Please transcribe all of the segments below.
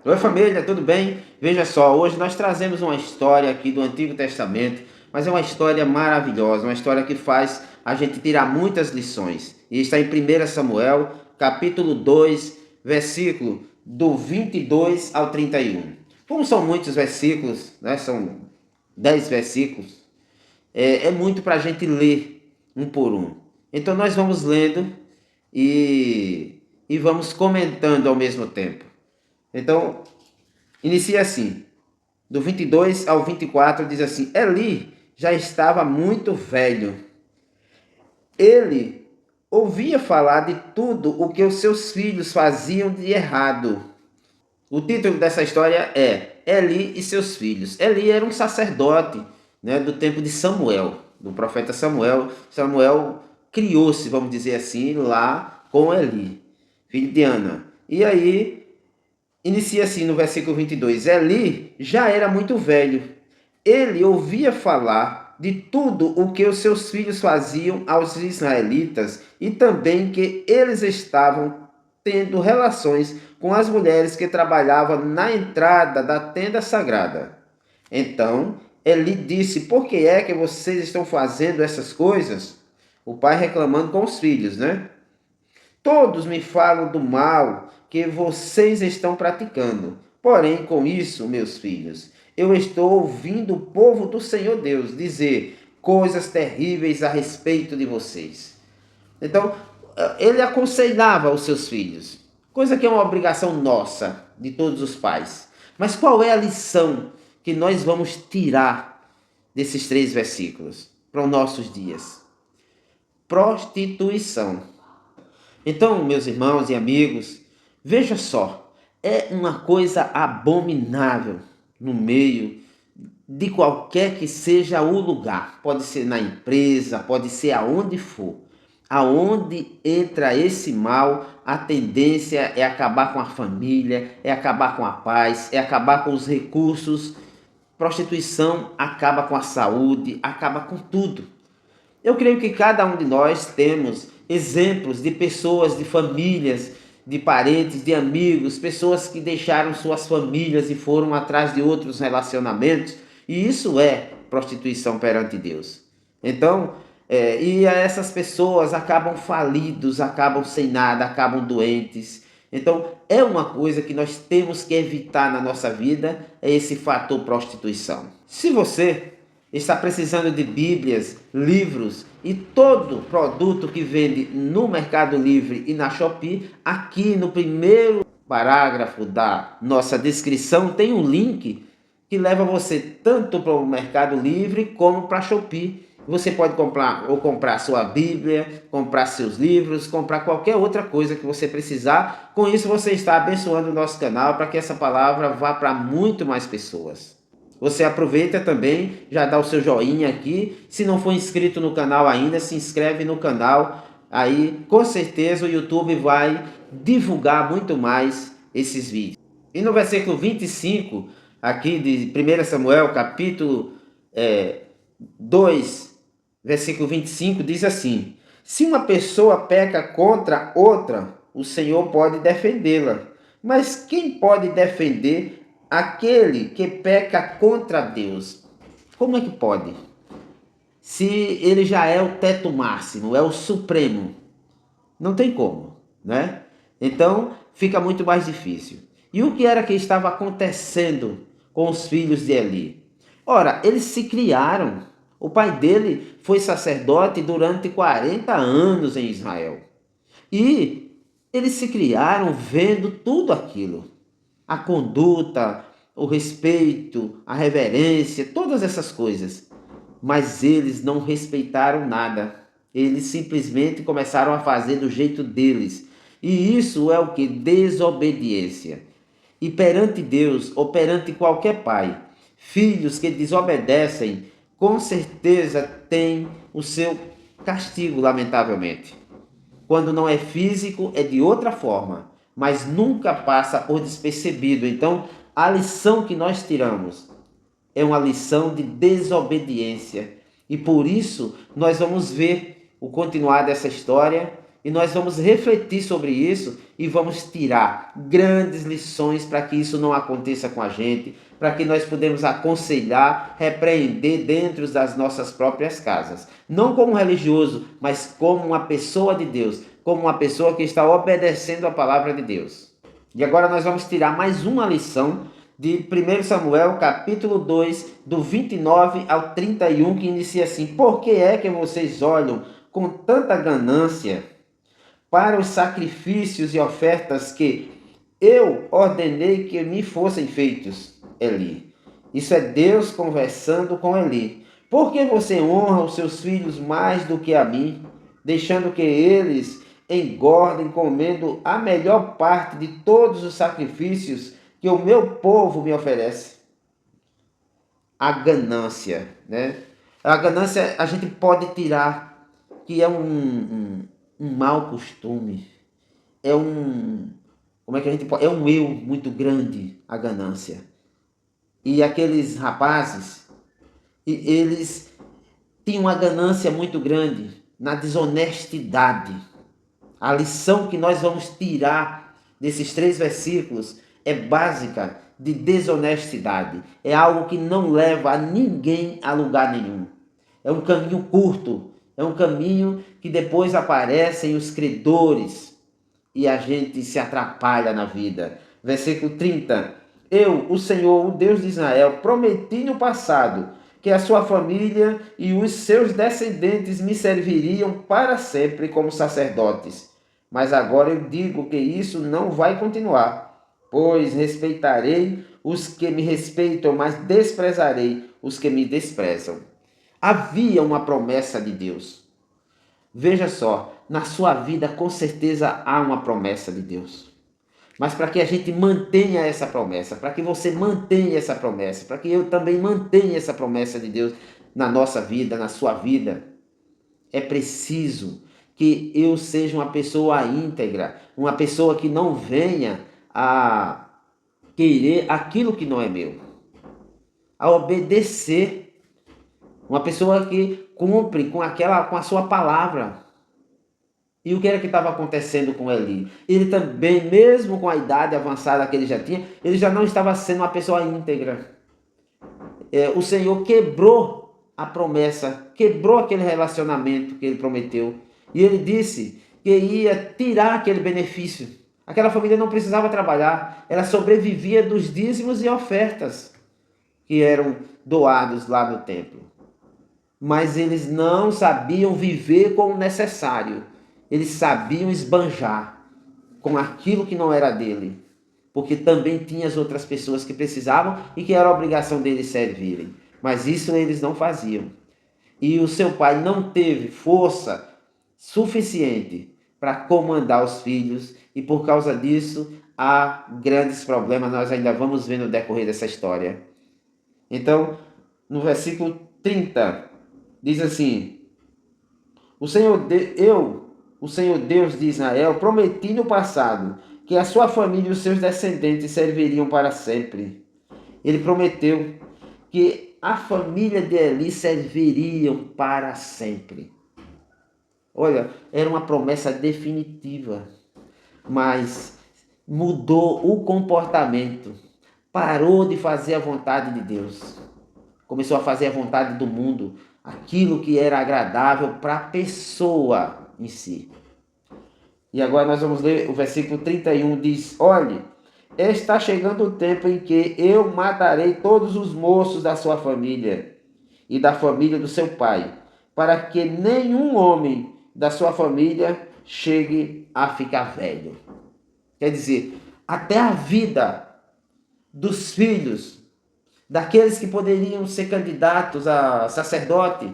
Oi família, tudo bem? Veja só, hoje nós trazemos uma história aqui do Antigo Testamento, mas é uma história maravilhosa, uma história que faz a gente tirar muitas lições. E está em 1 Samuel, capítulo 2, versículo do 22 ao 31. Como são muitos versículos, né? São 10 versículos, é muito para a gente ler um por um. Então nós vamos lendo e vamos comentando ao mesmo tempo. Então, inicia assim, do 22 ao 24 diz assim: Eli já estava muito velho. Ele ouvia falar de tudo o que os seus filhos faziam de errado. O título dessa história é Eli e seus filhos. Eli era um sacerdote, né, do tempo de Samuel, do profeta Samuel. Samuel criou-se, vamos dizer assim, lá com Eli, filho de Ana. E aí inicia assim no versículo 22. Eli já era muito velho. Ele ouvia falar de tudo o que os seus filhos faziam aos israelitas e também que eles estavam tendo relações com as mulheres que trabalhavam na entrada da tenda sagrada. Então Eli disse: Por que é que vocês estão fazendo essas coisas? O pai reclamando com os filhos, né? Todos me falam do mal que vocês estão praticando. Porém, com isso, meus filhos, eu estou ouvindo o povo do Senhor Deus dizer coisas terríveis a respeito de vocês. Então, ele aconselhava os seus filhos, coisa que é uma obrigação nossa, de todos os pais. Mas qual é a lição que nós vamos tirar desses 3 versículos para os nossos dias? Prostituição. Então, meus irmãos e amigos, veja só, é uma coisa abominável no meio de qualquer que seja o lugar. Pode ser na empresa, pode ser aonde for. Aonde entra esse mal, a tendência é acabar com a família, é acabar com a paz, é acabar com os recursos. Prostituição acaba com a saúde, acaba com tudo. Eu creio que cada um de nós temos exemplos de pessoas, de famílias, de parentes, de amigos, pessoas que deixaram suas famílias e foram atrás de outros relacionamentos, e isso é prostituição perante Deus. Então, e essas pessoas acabam falidos, acabam sem nada, acabam doentes. Então, é uma coisa que nós temos que evitar na nossa vida, é esse fator prostituição. Se você está precisando de Bíblias, livros e todo produto que vende no Mercado Livre e na Shopee, aqui no primeiro parágrafo da nossa descrição tem um link que leva você tanto para o Mercado Livre como para a Shopee. Você pode comprar sua Bíblia, comprar seus livros, comprar qualquer outra coisa que você precisar. Com isso você está abençoando o nosso canal para que essa palavra vá para muito mais pessoas. Você aproveita também, já dá o seu joinha aqui. Se não for inscrito no canal ainda, se inscreve no canal. Aí, com certeza, o YouTube vai divulgar muito mais esses vídeos. E no versículo 25, aqui de 1 Samuel, capítulo 2, versículo 25, diz assim: Se uma pessoa peca contra outra, o Senhor pode defendê-la. Mas quem pode defender aquele que peca contra Deus? Como é que pode? Se ele já é o teto máximo, é o supremo, não tem como, né? Então fica muito mais difícil. E o que era que estava acontecendo com os filhos de Eli? Ora, eles se criaram. O pai dele foi sacerdote durante 40 anos em Israel. E eles se criaram vendo tudo aquilo. A conduta, o respeito, a reverência, todas essas coisas. Mas eles não respeitaram nada. Eles simplesmente começaram a fazer do jeito deles. E isso é o que? Desobediência. E perante Deus, ou perante qualquer pai, filhos que desobedecem, com certeza têm o seu castigo, lamentavelmente. Quando não é físico, é de outra forma, mas nunca passa por despercebido. Então, a lição que nós tiramos é uma lição de desobediência. E por isso, nós vamos ver o continuar dessa história E nós vamos refletir sobre isso e vamos tirar grandes lições para que isso não aconteça com a gente, para que nós podemos aconselhar, repreender dentro das nossas próprias casas. Não como religioso, mas como uma pessoa de Deus, como uma pessoa que está obedecendo a palavra de Deus. E agora nós vamos tirar mais uma lição de 1 Samuel, capítulo 2, do 29 ao 31, que inicia assim: Por que é que vocês olham com tanta ganância para os sacrifícios e ofertas que eu ordenei que me fossem feitos? Eli. Isso é Deus conversando com Eli. Por que você honra os seus filhos mais do que a mim, deixando que eles engordem comendo a melhor parte de todos os sacrifícios que o meu povo me oferece? A ganância, né? A ganância a gente pode tirar que é um mau costume, é como é que a gente pode, é um eu muito grande, a ganância. E aqueles rapazes, eles tinham uma ganância muito grande na desonestidade. A lição que nós vamos tirar desses 3 versículos é básica de desonestidade. É algo que não leva a ninguém a lugar nenhum. É um caminho curto, é um caminho que depois aparecem os credores e a gente se atrapalha na vida. Versículo 30. Eu, o Senhor, o Deus de Israel, prometi no passado que a sua família e os seus descendentes me serviriam para sempre como sacerdotes. Mas agora eu digo que isso não vai continuar, pois respeitarei os que me respeitam, mas desprezarei os que me desprezam. Havia uma promessa de Deus. Veja só, na sua vida com certeza há uma promessa de Deus. Mas para que a gente mantenha essa promessa, para que você mantenha essa promessa, para que eu também mantenha essa promessa de Deus na nossa vida, na sua vida, é preciso que eu seja uma pessoa íntegra, uma pessoa que não venha a querer aquilo que não é meu, a obedecer, uma pessoa que cumpre com a sua palavra. E o que era que estava acontecendo com Eli? Ele também, mesmo com a idade avançada que ele já tinha, ele já não estava sendo uma pessoa íntegra. O Senhor quebrou a promessa, quebrou aquele relacionamento que ele prometeu. E ele disse que ia tirar aquele benefício. Aquela família não precisava trabalhar, ela sobrevivia dos dízimos e ofertas que eram doados lá no templo. Mas eles não sabiam viver com o necessário. Eles sabiam esbanjar com aquilo que não era dele. Porque também tinha as outras pessoas que precisavam e que era obrigação deles servirem. Mas isso eles não faziam. E o seu pai não teve força suficiente para comandar os filhos. E por causa disso, há grandes problemas. Nós ainda vamos ver no decorrer dessa história. Então, no versículo 30, diz assim: o Senhor Deus de Israel, prometi no passado que a sua família e os seus descendentes serviriam para sempre. Ele prometeu que a família de Eli serviriam para sempre. Olha, era uma promessa definitiva, mas mudou o comportamento. Parou de fazer a vontade de Deus. Começou a fazer a vontade do mundo, aquilo que era agradável para a pessoa em si. E agora nós vamos ler o versículo 31, diz: olhe, está chegando o tempo em que eu matarei todos os moços da sua família e da família do seu pai, para que nenhum homem da sua família chegue a ficar velho. Quer dizer, até a vida dos filhos, daqueles que poderiam ser candidatos a sacerdote,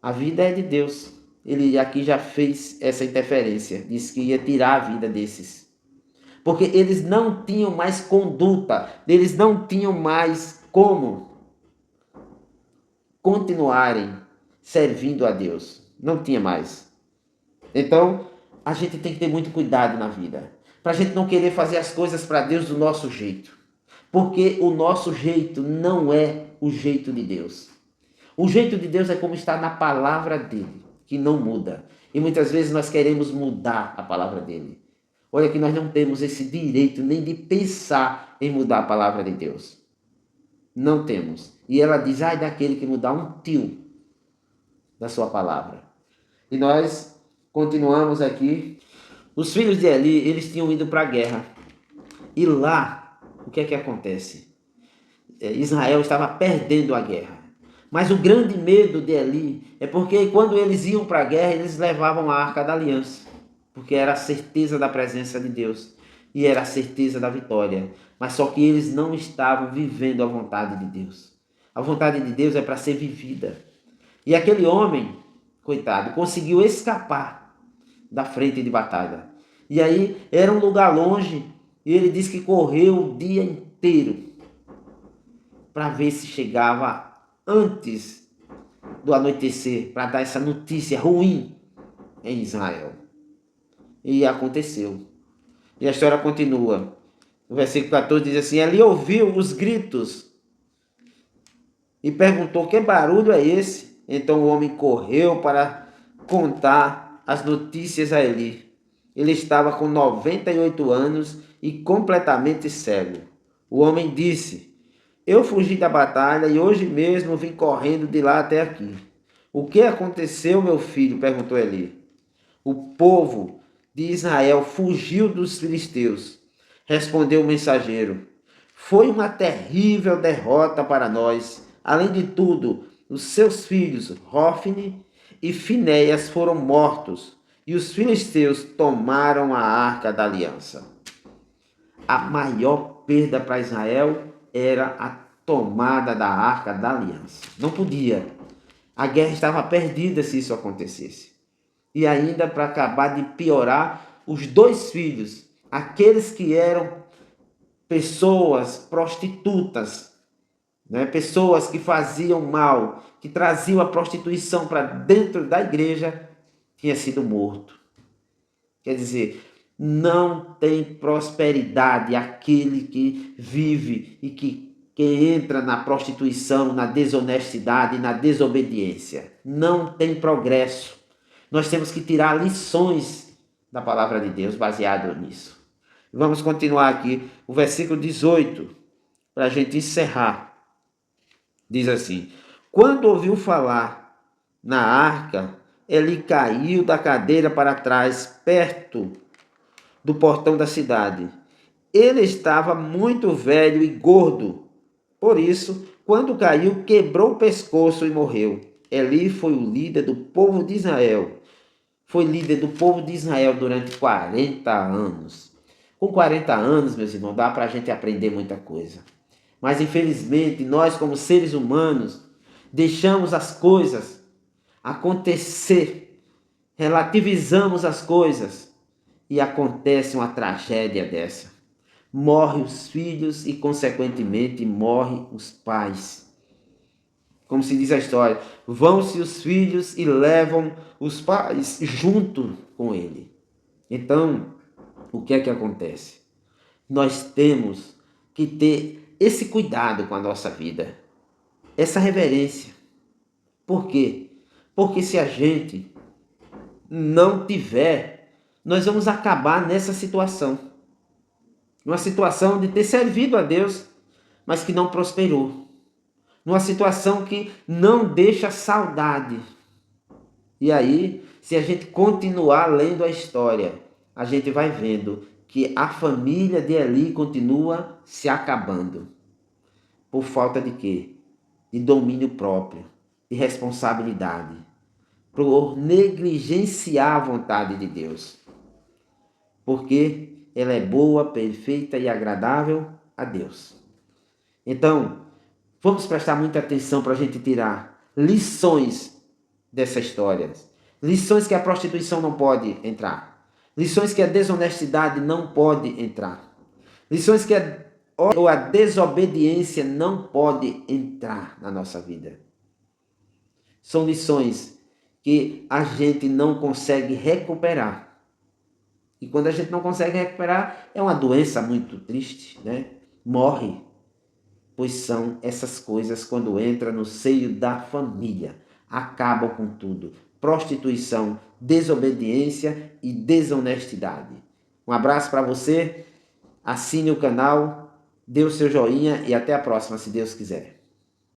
a vida é de Deus. Ele aqui já fez essa interferência, disse que ia tirar a vida desses. Porque eles não tinham mais conduta, eles não tinham mais como continuarem servindo a Deus. Não tinha mais. Então, a gente tem que ter muito cuidado na vida, para a gente não querer fazer as coisas para Deus do nosso jeito. Porque o nosso jeito não é o jeito de Deus. O jeito de Deus é como está na palavra dele, que não muda. E muitas vezes nós queremos mudar a palavra dele. Olha que nós não temos esse direito nem de pensar em mudar a palavra de Deus. Não temos. E ela diz, ai daquele que mudar um tio da sua palavra. E nós continuamos aqui. Os filhos de Eli, eles tinham ido para a guerra. E lá, o que é que acontece? Israel estava perdendo a guerra. Mas o grande medo de Eli é porque quando eles iam para a guerra, eles levavam a Arca da Aliança. Porque era a certeza da presença de Deus. E era a certeza da vitória. Mas só que eles não estavam vivendo a vontade de Deus. A vontade de Deus é para ser vivida. E aquele homem, coitado, conseguiu escapar da frente de batalha. E aí era um lugar longe. E ele disse que correu o dia inteiro para ver se chegava antes do anoitecer, para dar essa notícia ruim em Israel. E aconteceu. E a história continua. O versículo 14 diz assim: Eli ouviu os gritos e perguntou: que barulho é esse? Então o homem correu para contar as notícias a Eli. Ele estava com 98 anos e completamente cego. O homem disse: eu fugi da batalha e hoje mesmo vim correndo de lá até aqui. O que aconteceu, meu filho? Perguntou Eli. O povo de Israel fugiu dos filisteus. Respondeu o mensageiro. Foi uma terrível derrota para nós. Além de tudo, os seus filhos, Hofni e Finéias, foram mortos, e os filisteus tomaram a arca da aliança. A maior perda para Israel era a tomada da arca da aliança. Não podia. A guerra estava perdida se isso acontecesse. E ainda, para acabar de piorar, os dois filhos, aqueles que eram pessoas prostitutas, né? Pessoas que faziam mal, que traziam a prostituição para dentro da igreja, tinha sido morto. Quer dizer, não tem prosperidade aquele que vive e que entra na prostituição, na desonestidade, na desobediência. Não tem progresso. Nós temos que tirar lições da palavra de Deus baseado nisso. Vamos continuar aqui o versículo 18, para a gente encerrar. Diz assim: quando ouviu falar na arca, ele caiu da cadeira para trás, perto do portão da cidade. Ele estava muito velho e gordo. Por isso, quando caiu, quebrou o pescoço e morreu. Eli foi o líder do povo de Israel. Foi líder do povo de Israel durante 40 anos. Com 40 anos, meus irmãos, dá para a gente aprender muita coisa. Mas, infelizmente, nós, como seres humanos, deixamos as coisas acontecer, relativizamos as coisas e acontece uma tragédia dessa. Morrem os filhos e, consequentemente, morrem os pais. Como se diz a história, vão-se os filhos e levam os pais junto com ele. Então, o que é que acontece? Nós temos que ter esse cuidado com a nossa vida, essa reverência. Por quê? Porque se a gente não tiver, nós vamos acabar nessa situação. Numa situação de ter servido a Deus, mas que não prosperou. Numa situação que não deixa saudade. E aí, se a gente continuar lendo a história, a gente vai vendo que a família de Eli continua se acabando. Por falta de quê? De domínio próprio, de responsabilidade. Por negligenciar a vontade de Deus. Porque ela é boa, perfeita e agradável a Deus. Então, vamos prestar muita atenção para a gente tirar lições dessa história. Lições que a prostituição não pode entrar. Lições que a desonestidade não pode entrar. Lições que a desobediência não pode entrar na nossa vida. São lições que a gente não consegue recuperar. E quando a gente não consegue recuperar, é uma doença muito triste, né? Morre. Pois são essas coisas, quando entra no seio da família, acabam com tudo. Prostituição, desobediência e desonestidade. Um abraço para você, assine o canal, dê o seu joinha e até a próxima, se Deus quiser.